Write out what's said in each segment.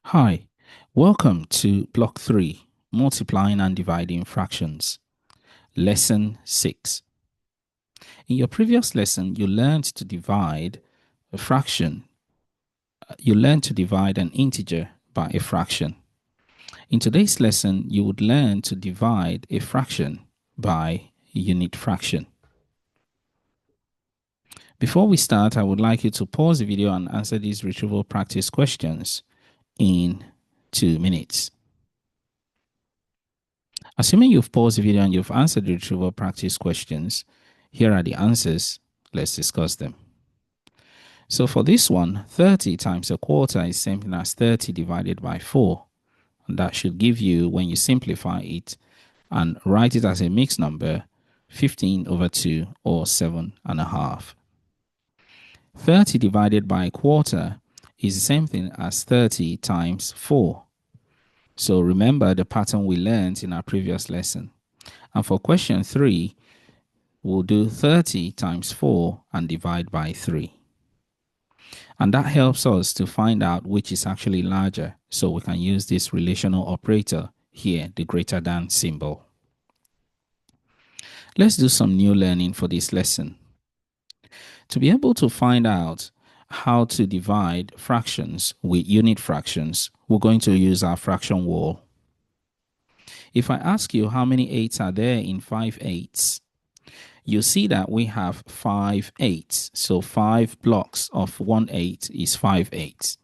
Hi, welcome to Block 3, Multiplying and Dividing Fractions, Lesson 6. In your previous lesson, you learned to divide a fraction. You learned to divide an integer by a fraction. In today's lesson, you would learn to divide a fraction by a unit fraction. Before we start, I would like you to pause the video and answer these retrieval practice questions in 2 minutes. Assuming you've paused the video and you've answered the retrieval practice questions, here are the answers. Let's discuss them. So for this one, 30 times a quarter is same as 30 divided by 4. And that should give you, when you simplify it and write it as a mixed number, 15 over 2 or 7.5. 30 divided by a quarter is the same thing as 30 times 4. So remember the pattern we learned in our previous lesson. And for question 3, we'll do 30 times 4 and divide by 3. And that helps us to find out which is actually larger. So we can use this relational operator here, the greater than symbol. Let's do some new learning for this lesson. To be able to find out how to divide fractions with unit fractions, we're going to use our fraction wall. If I ask you how many 8s are there in 5 8s, you see that we have 5 8s. So 5 blocks of 1 8 is 5 8s.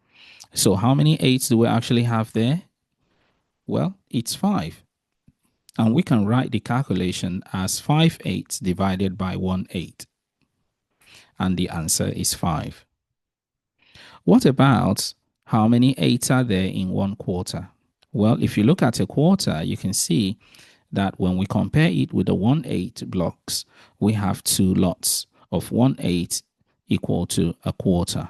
So how many 8s do we actually have there? Well, it's 5. And we can write the calculation as 5 8s divided by 1 8. And the answer is 5. What about how many 8s are there in 1 quarter? Well, if you look at a quarter, you can see that when we compare it with the 1 8 blocks, we have 2 lots of 1 8 equal to a quarter.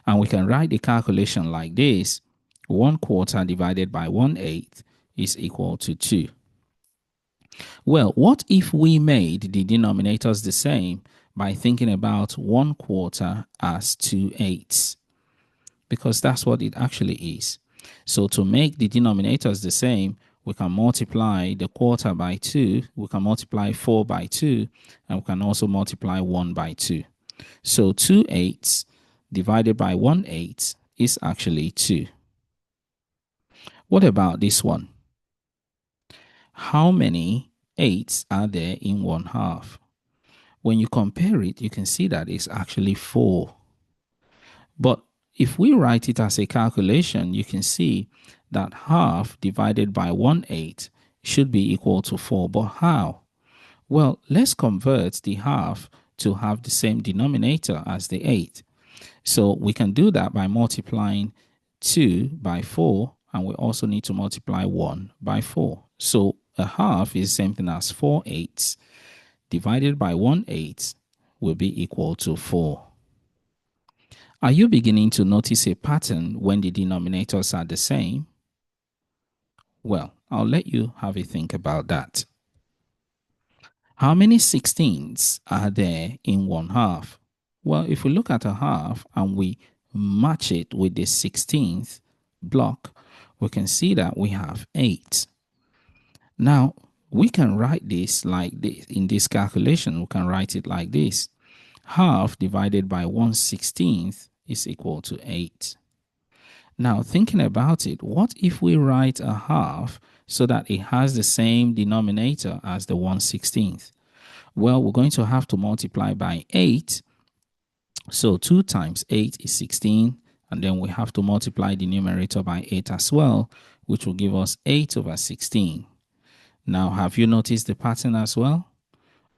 And we can write the calculation like this: 1 quarter divided by 1 8 is equal to 2. Well, what if we made the denominators the same by thinking about 1 quarter as 2 8s? Because that's what it actually is. So to make the denominators the same, we can multiply the quarter by 2, we can multiply 4 by 2, and we can also multiply 1 by 2. So 2 8s divided by 1 8 is actually 2. What about this one? How many 8s are there in 1/2? When you compare it, you can see that it's actually 4. But if we write it as a calculation, you can see that half divided by 1 8 should be equal to 4. But how? Well, let's convert the half to have the same denominator as the 8. So we can do that by multiplying 2 by 4, and we also need to multiply 1 by 4. So a half is the same thing as 4 8s divided by 1 8 will be equal to 4. Are you beginning to notice a pattern when the denominators are the same? Well, I'll let you have a think about that. How many 16s are there in 1/2? Well, if we look at a half and we match it with the 16th block, we can see that we have 8. Now, we can write this like this. In this calculation, we can write it like this: half divided by 1/16 is equal to 8. Now, thinking about it, what if we write a half so that it has the same denominator as the 1/16? Well, we're going to have to multiply by 8. So 2 times 8 is 16. And then we have to multiply the numerator by 8 as well, which will give us 8 over 16. Now, have you noticed the pattern as well?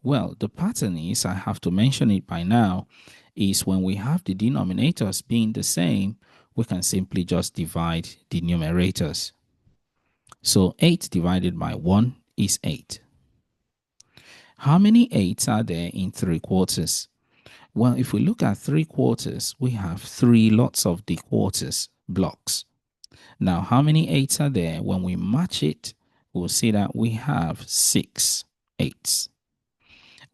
Well, the pattern is, I have to mention it by now, is when we have the denominators being the same, we can simply just divide the numerators. So 8 divided by 1 is 8. How many 8s are there in 3 quarters? Well, if we look at 3 quarters, we have 3 lots of the quarters blocks. Now, how many 8s are there? When we match it, we'll see that we have 6 8s.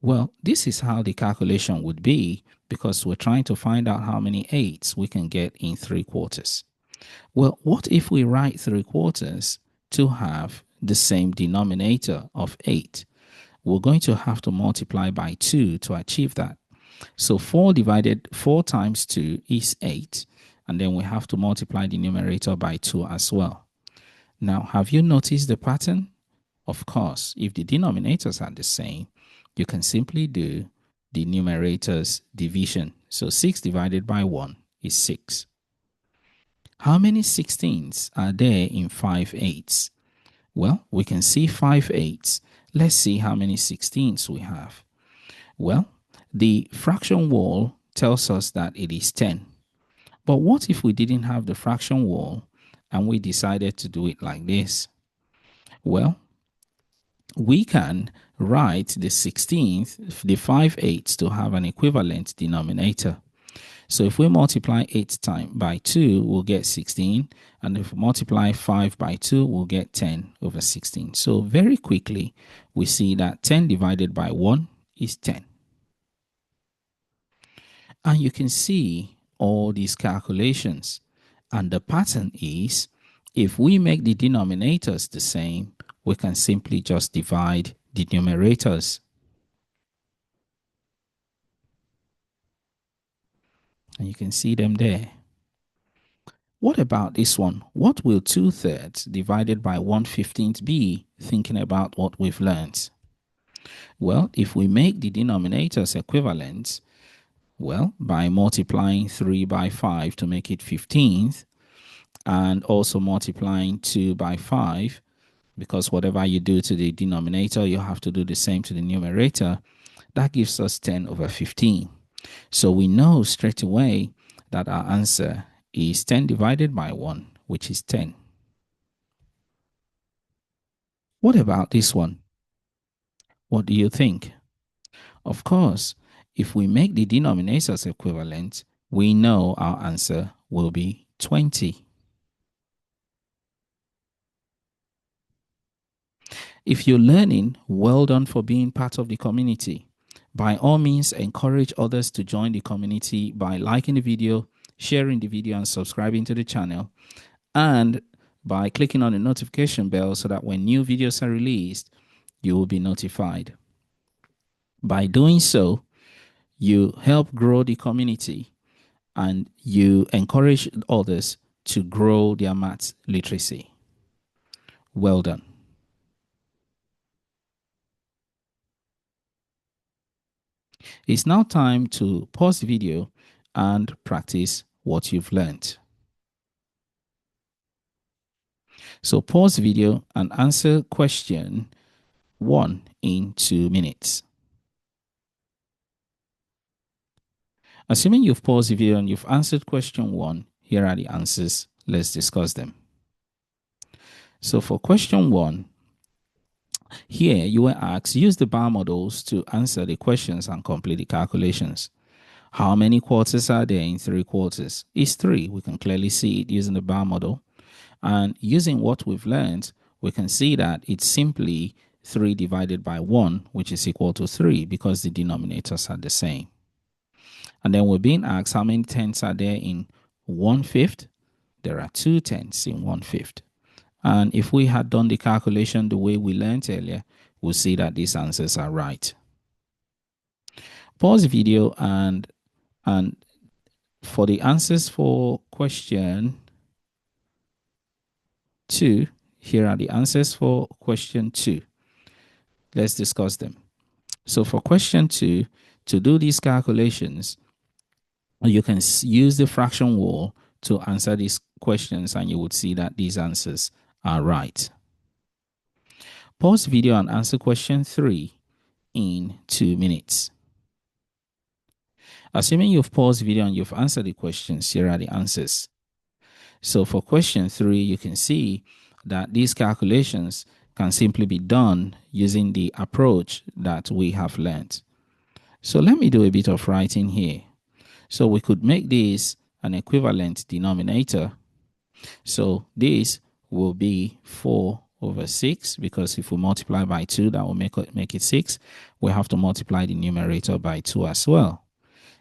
Well, this is how the calculation would be, because we're trying to find out how many 8s we can get in 3 quarters. Well, what if we write 3/4 to have the same denominator of 8? We're going to have to multiply by 2 to achieve that. So 4 times 2 is 8. And then we have to multiply the numerator by 2 as well. Now, have you noticed the pattern? Of course, if the denominators are the same, you can simply do the numerator's division. So 6 divided by 1 is 6. How many 16s are there in 5 eighths? Well, we can see 5 eighths. Let's see how many 16s we have. Well, the fraction wall tells us that it is 10. But what if we didn't have the fraction wall and we decided to do it like this? Well, we can write the 16th, the 5 eighths, to have an equivalent denominator. So if we multiply 8 by 2, we'll get 16. And if we multiply 5 by 2, we'll get 10 over 16. So very quickly, we see that 10 divided by 1 is 10. And you can see all these calculations. And the pattern is, if we make the denominators the same, we can simply just divide the numerators. And you can see them there. What about this one? What will 2/3 divided by 1/15 be, thinking about what we've learned? Well, if we make the denominators equivalent, well, by multiplying 3 by 5 to make it 15th, and also multiplying 2 by 5, because whatever you do to the denominator, you have to do the same to the numerator, that gives us 10 over 15. So we know straight away that our answer is 10 divided by 1, which is 10. What about this one? What do you think? Of course, if we make the denominators equivalent, we know our answer will be 20. If you're learning, well done for being part of the community. By all means, encourage others to join the community by liking the video, sharing the video, and subscribing to the channel, and by clicking on the notification bell so that when new videos are released, you will be notified. By doing so, you help grow the community and you encourage others to grow their maths literacy. Well done. It's now time to pause the video and practice what you've learned. So pause the video and answer question 1 in 2 minutes. Assuming you've paused the video and you've answered question 1, here are the answers. Let's discuss them. So for question 1, here you were asked, use the bar models to answer the questions and complete the calculations. How many quarters are there in 3/4? It's 3. We can clearly see it using the bar model. And using what we've learned, we can see that it's simply 3 divided by 1, which is equal to 3, because the denominators are the same. And then we're being asked how many tenths are there in 1/5. There are 2 tenths in 1/5. And if we had done the calculation the way we learned earlier, we'll see that these answers are right. Pause the video and for the answers for question 2, here are the answers for question 2. Let's discuss them. So for question 2, to do these calculations, you can use the fraction wall to answer these questions, and you would see that these answers are right. Pause the video and answer question 3 in 2 minutes. Assuming you've paused the video and you've answered the questions, here are the answers. So for question 3, you can see that these calculations can simply be done using the approach that we have learned. So let me do a bit of writing here. So we could make this an equivalent denominator. So this will be 4 over 6, because if we multiply by 2, that will make it 6. We have to multiply the numerator by 2 as well.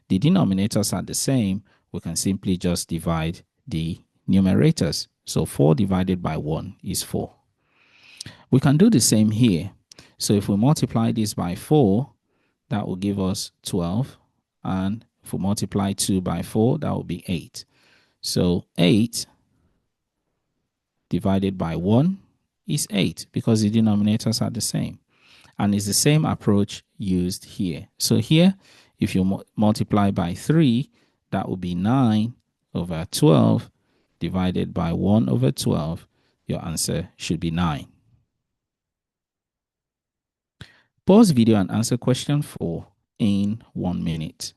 The denominators are the same. We can simply just divide the numerators. So 4 divided by 1 is 4. We can do the same here. So if we multiply this by 4, that will give us 12. And if we multiply 2 by 4, that will be 8. So 8 divided by 1 is 8 because the denominators are the same. And it's the same approach used here. So here, if you multiply by 3, that will be 9 over 12 divided by 1 over 12. Your answer should be 9. Pause video and answer question 4 in 1 minute.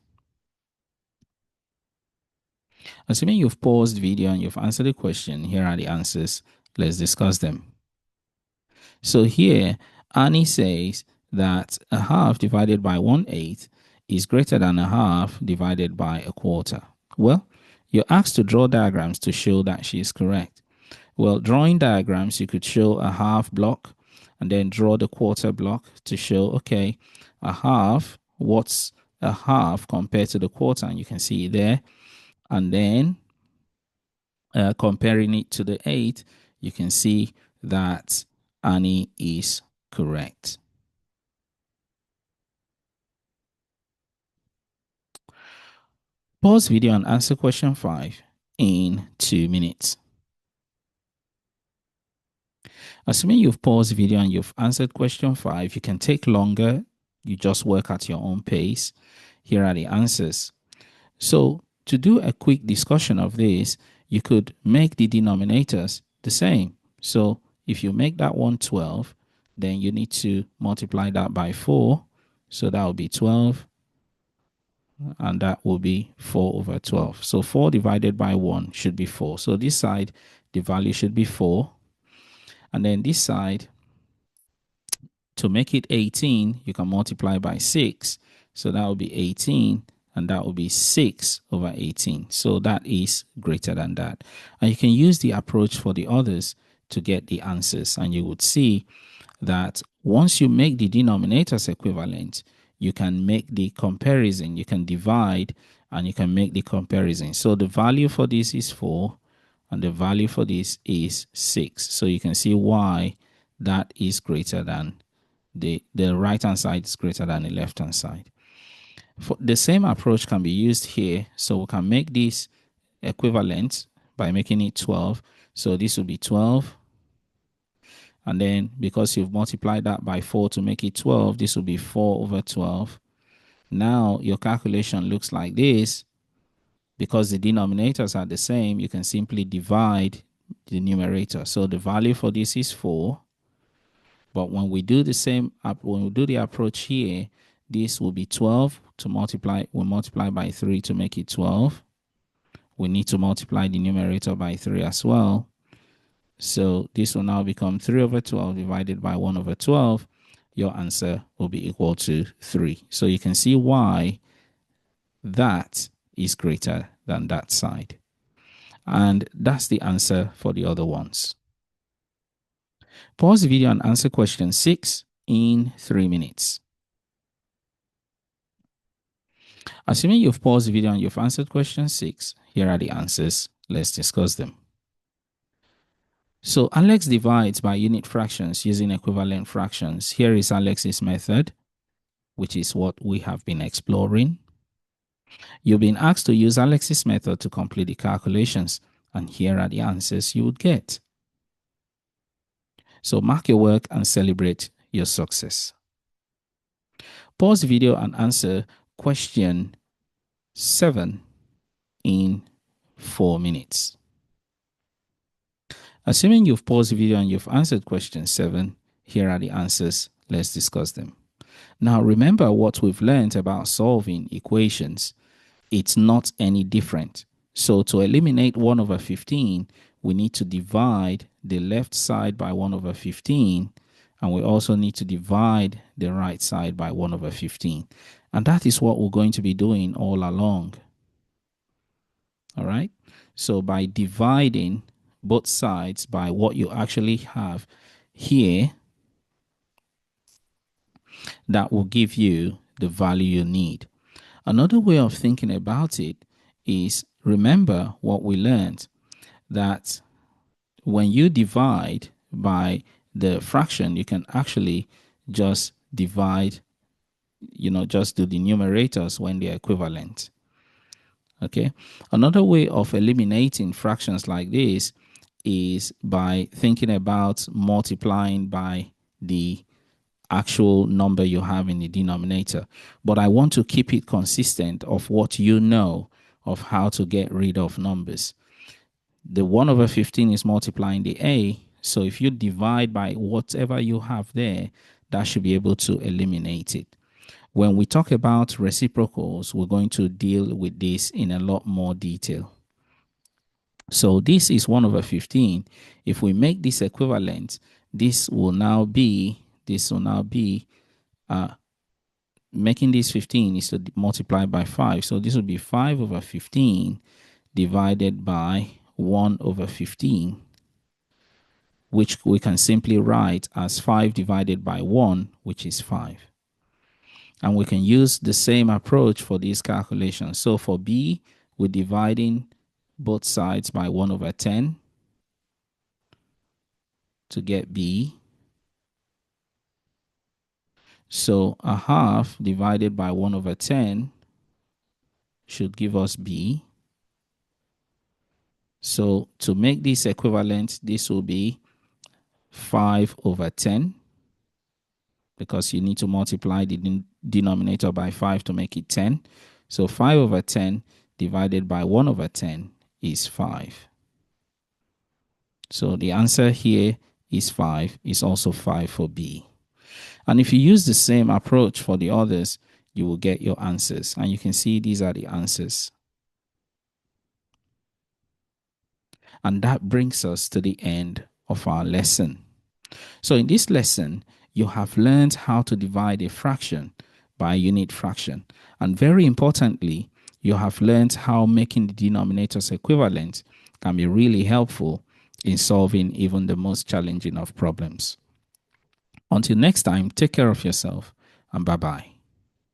Assuming you've paused video and you've answered the question, here are the answers. Let's discuss them. So here, Annie says that a half divided by 1/8 is greater than a half divided by a quarter. Well, you're asked to draw diagrams to show that she is correct. Well, drawing diagrams, you could show a half block and then draw the quarter block to show, okay, a half, what's a half compared to the quarter? And you can see it there. And then comparing it to the 8, you can see that Annie is correct. Pause video and answer question 5 in 2 minutes. Assuming you've paused video and you've answered question 5, you can take longer. You just work at your own pace. Here are the answers. So to do a quick discussion of this, you could make the denominators the same. So if you make that one 12, then you need to multiply that by 4. So that will be 12. And that will be 4 over 12. So 4 divided by 1 should be 4. So this side, the value should be 4. And then this side, to make it 18, you can multiply by 6. So that will be 18. And that will be 6 over 18. So that is greater than that. And you can use the approach for the others to get the answers. And you would see that once you make the denominators equivalent, you can make the comparison. You can divide and you can make the comparison. So the value for this is 4 and the value for this is 6. So you can see why that is greater than the right hand side is greater than the left hand side. For the same approach can be used here. So we can make this equivalent by making it 12. So this will be 12. And then because you've multiplied that by 4 to make it 12, this will be 4 over 12. Now your calculation looks like this. Because the denominators are the same, you can simply divide the numerator. So the value for this is 4. But when we do the same, when we do the approach here, this will be 12 to multiply. We'll multiply by 3 to make it 12. We need to multiply the numerator by 3 as well. So this will now become 3 over 12 divided by 1 over 12. Your answer will be equal to 3. So you can see why that is greater than that side. And that's the answer for the other ones. Pause the video and answer question 6 in 3 minutes. Assuming you've paused the video and you've answered question 6, here are the answers. Let's discuss them. So Alex divides by unit fractions using equivalent fractions. Here is Alex's method, which is what we have been exploring. You've been asked to use Alex's method to complete the calculations, and here are the answers you would get. So mark your work and celebrate your success. Pause the video and answer question 7 in 4 minutes. Assuming you've paused the video and you've answered question 7, here are the answers. Let's discuss them. Now remember what we've learned about solving equations. It's not any different. So to eliminate 1 over 15, we need to divide the left side by 1 over 15. And we also need to divide the right side by 1 over 15. And that is what we're going to be doing all along. All right. So by dividing both sides by what you actually have here, that will give you the value you need. Another way of thinking about it is remember what we learned, that when you divide by the fraction, you can actually just divide, just do the numerators when they're equivalent. Okay. Another way of eliminating fractions like this is by thinking about multiplying by the actual number you have in the denominator. But I want to keep it consistent of what you know of how to get rid of numbers. The 1 over 15 is multiplying the a. So if you divide by whatever you have there, that should be able to eliminate it. When we talk about reciprocals, we're going to deal with this in a lot more detail. So this is 1 over 15. If we make this equivalent, this will now be making this 15 is to multiply by 5. So this will be 5 over 15 divided by 1 over 15, which we can simply write as 5 divided by 1, which is 5. And we can use the same approach for these calculations. So for b, we're dividing both sides by 1 over 10 to get b. So a half divided by 1 over 10 should give us b. So to make this equivalent, this will be 5 over 10, because you need to multiply the denominator by 5 to make it 10. So 5 over 10 divided by 1 over 10 is 5. So the answer here is 5, is also 5 for B. And if you use the same approach for the others, you will get your answers. And you can see these are the answers. And that brings us to the end of our lesson. So in this lesson, you have learned how to divide a fraction by a unit fraction. And very importantly, you have learned how making the denominators equivalent can be really helpful in solving even the most challenging of problems. Until next time, take care of yourself and bye-bye.